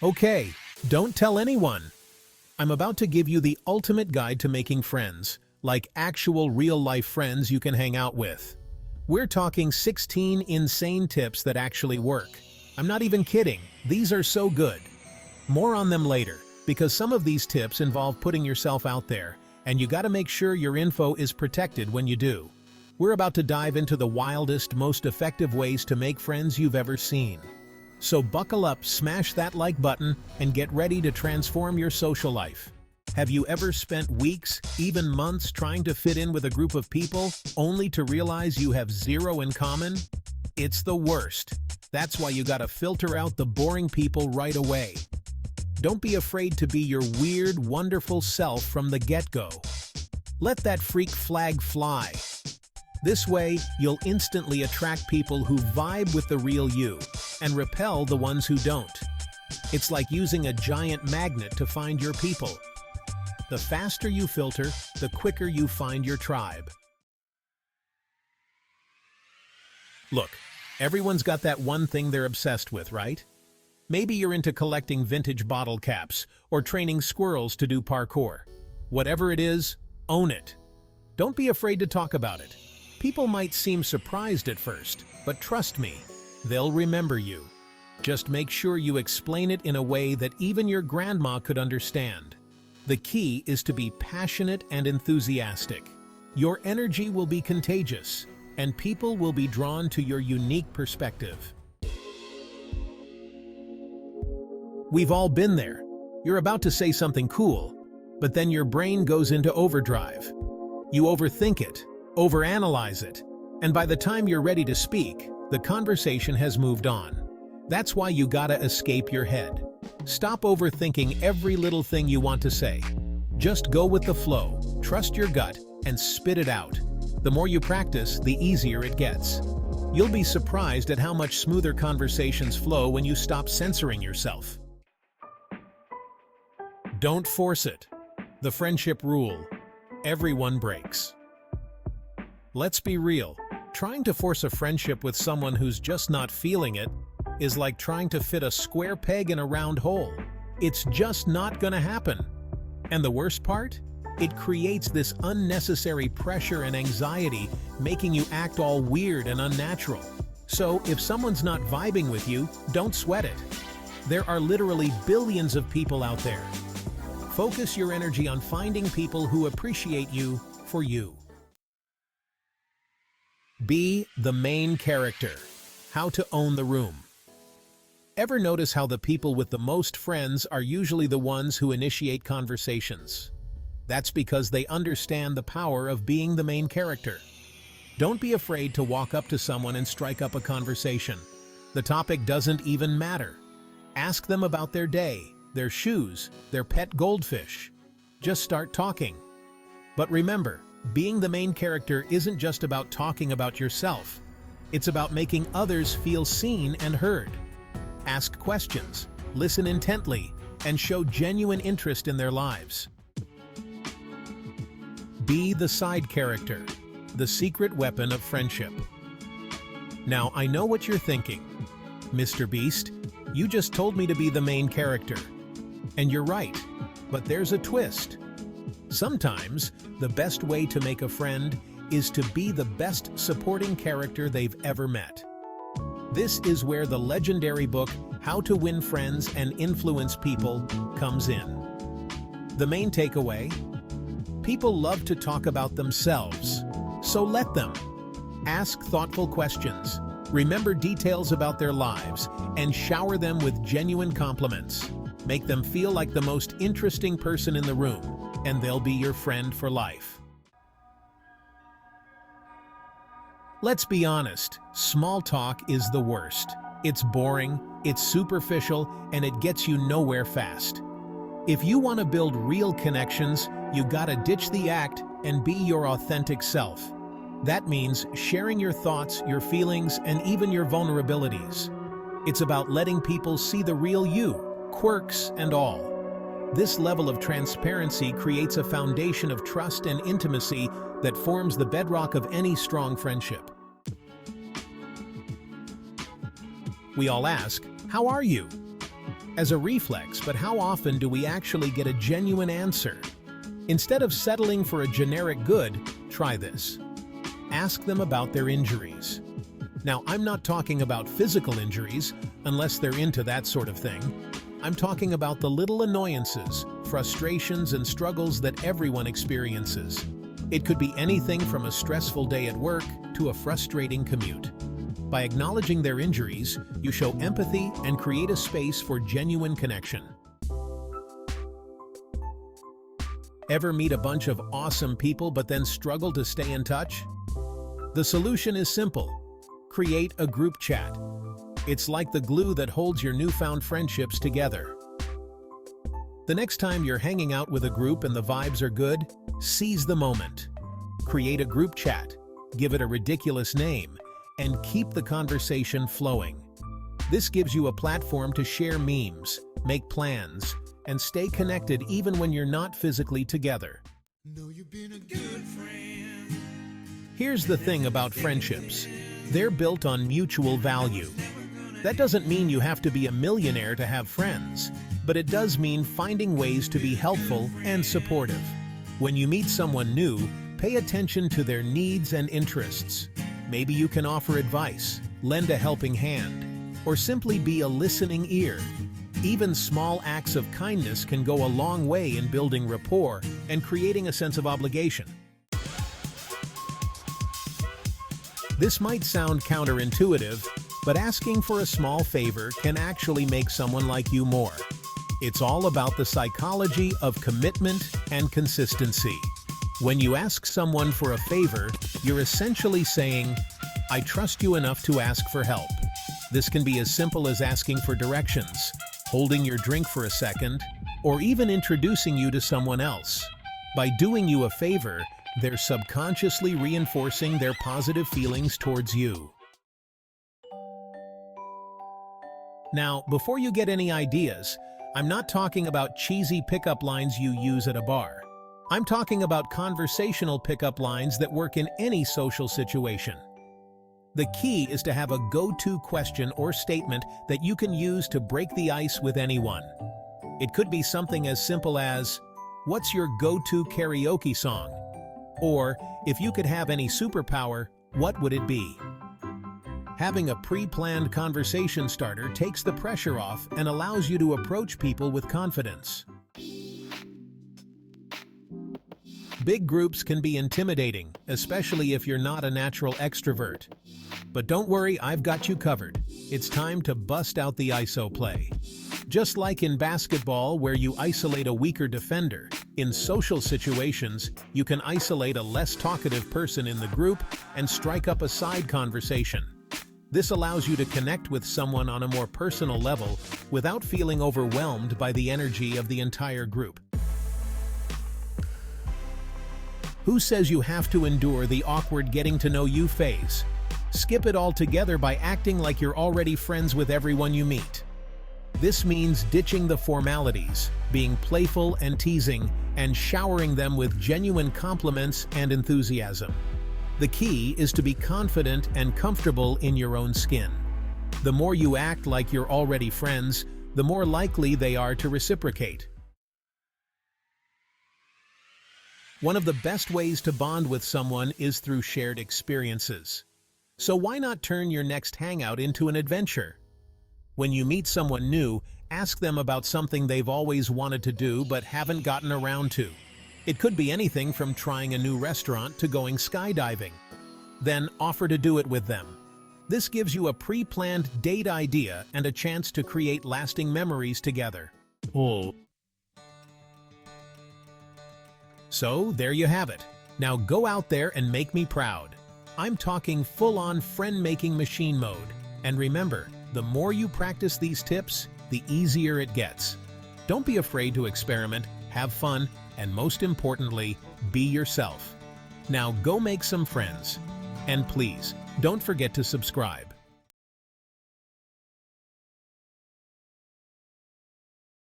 Okay, don't tell anyone. I'm about to give you the ultimate guide to making friends, like actual real-life friends you can hang out with. We're talking 16 insane tips that actually work. I'm not even kidding, these are so good. More on them later, because some of these tips involve putting yourself out there, and you gotta make sure your info is protected when you do. We're about to dive into the wildest, most effective ways to make friends you've ever seen. So buckle up, smash that like button, and get ready to transform your social life. Have you ever spent weeks, even months, trying to fit in with a group of people, only to realize you have zero in common? It's the worst. That's why you gotta filter out the boring people right away. Don't be afraid to be your weird, wonderful self from the get-go. Let that freak flag fly. This way, you'll instantly attract people who vibe with the real you and repel the ones who don't. It's like using a giant magnet to find your people. The faster you filter, the quicker you find your tribe. Look, everyone's got that one thing they're obsessed with, right? Maybe you're into collecting vintage bottle caps or training squirrels to do parkour. Whatever it is, own it. Don't be afraid to talk about it. People might seem surprised at first, but trust me, they'll remember you. Just make sure you explain it in a way that even your grandma could understand. The key is to be passionate and enthusiastic. Your energy will be contagious, and people will be drawn to your unique perspective. We've all been there. You're about to say something cool, but then your brain goes into overdrive. You overthink it, overanalyze it, and by the time you're ready to speak, the conversation has moved on. That's why you gotta escape your head. Stop overthinking every little thing you want to say. Just go with the flow, trust your gut, and spit it out. The more you practice, the easier it gets. You'll be surprised at how much smoother conversations flow when you stop censoring yourself. Don't force it. The friendship rule. Everyone breaks. Let's be real. Trying to force a friendship with someone who's just not feeling it is like trying to fit a square peg in a round hole. It's just not gonna happen. And the worst part? It creates this unnecessary pressure and anxiety, making you act all weird and unnatural. So if someone's not vibing with you, don't sweat it. There are literally billions of people out there. Focus your energy on finding people who appreciate you for you. Be the main character. How to own the room. Ever notice how the people with the most friends are usually the ones who initiate conversations? That's because they understand the power of being the main character. Don't be afraid to walk up to someone and strike up a conversation. The topic doesn't even matter. Ask them about their day, their shoes, their pet goldfish. Just start talking. But remember, being the main character isn't just about talking about yourself. It's about making others feel seen and heard. Ask questions, listen intently, and show genuine interest in their lives. Be the side character, the secret weapon of friendship. Now, I know what you're thinking. Mr. Beast, you just told me to be the main character. And you're right, but there's a twist. Sometimes, the best way to make a friend is to be the best supporting character they've ever met. This is where the legendary book, How to Win Friends and Influence People, comes in. The main takeaway? People love to talk about themselves, so let them. Ask thoughtful questions, remember details about their lives, and shower them with genuine compliments. Make them feel like the most interesting person in the room, and they'll be your friend for life. Let's be honest, small talk is the worst. It's boring, it's superficial, and it gets you nowhere fast. If you want to build real connections, you gotta ditch the act and be your authentic self. That means sharing your thoughts, your feelings, and even your vulnerabilities. It's about letting people see the real you, quirks and all. This level of transparency creates a foundation of trust and intimacy that forms the bedrock of any strong friendship. We all ask, "How are you?" as a reflex, but how often do we actually get a genuine answer? Instead of settling for a generic good, try this. Ask them about their injuries. Now, I'm not talking about physical injuries, unless they're into that sort of thing. I'm talking about the little annoyances, frustrations, and struggles that everyone experiences. It could be anything from a stressful day at work to a frustrating commute. By acknowledging their injuries, you show empathy and create a space for genuine connection. Ever meet a bunch of awesome people but then struggle to stay in touch? The solution is simple. Create a group chat. It's like the glue that holds your newfound friendships together. The next time you're hanging out with a group and the vibes are good, seize the moment. Create a group chat, give it a ridiculous name, and keep the conversation flowing. This gives you a platform to share memes, make plans, and stay connected even when you're not physically together. Know you've been a good friend. Here's the thing about friendships. They're built on mutual value. That doesn't mean you have to be a millionaire to have friends, but it does mean finding ways to be helpful and supportive. When you meet someone new, pay attention to their needs and interests. Maybe you can offer advice, lend a helping hand, or simply be a listening ear. Even small acts of kindness can go a long way in building rapport and creating a sense of obligation. This might sound counterintuitive, but asking for a small favor can actually make someone like you more. It's all about the psychology of commitment and consistency. When you ask someone for a favor, you're essentially saying, "I trust you enough to ask for help." This can be as simple as asking for directions, holding your drink for a second, or even introducing you to someone else. By doing you a favor, they're subconsciously reinforcing their positive feelings towards you. Now, before you get any ideas, I'm not talking about cheesy pickup lines you use at a bar. I'm talking about conversational pickup lines that work in any social situation. The key is to have a go-to question or statement that you can use to break the ice with anyone. It could be something as simple as, "What's your go-to karaoke song?" Or, "If you could have any superpower, what would it be?" Having a pre-planned conversation starter takes the pressure off and allows you to approach people with confidence. Big groups can be intimidating, especially if you're not a natural extrovert. But don't worry, I've got you covered. It's time to bust out the ISO play. Just like in basketball where you isolate a weaker defender, in social situations, you can isolate a less talkative person in the group and strike up a side conversation. This allows you to connect with someone on a more personal level without feeling overwhelmed by the energy of the entire group. Who says you have to endure the awkward getting-to-know-you phase? Skip it altogether by acting like you're already friends with everyone you meet. This means ditching the formalities, being playful and teasing, and showering them with genuine compliments and enthusiasm. The key is to be confident and comfortable in your own skin. The more you act like you're already friends, the more likely they are to reciprocate. One of the best ways to bond with someone is through shared experiences. So why not turn your next hangout into an adventure? When you meet someone new, ask them about something they've always wanted to do but haven't gotten around to. It could be anything from trying a new restaurant to going skydiving. Then offer to do it with them. This gives you a pre-planned date idea and a chance to create lasting memories together. So there you have it. Now go out there and make me proud. I'm talking full-on friend-making machine mode. And remember, the more you practice these tips, the easier it gets. Don't be afraid to experiment, have fun, and most importantly, be yourself. Now go make some friends. And please, don't forget to subscribe.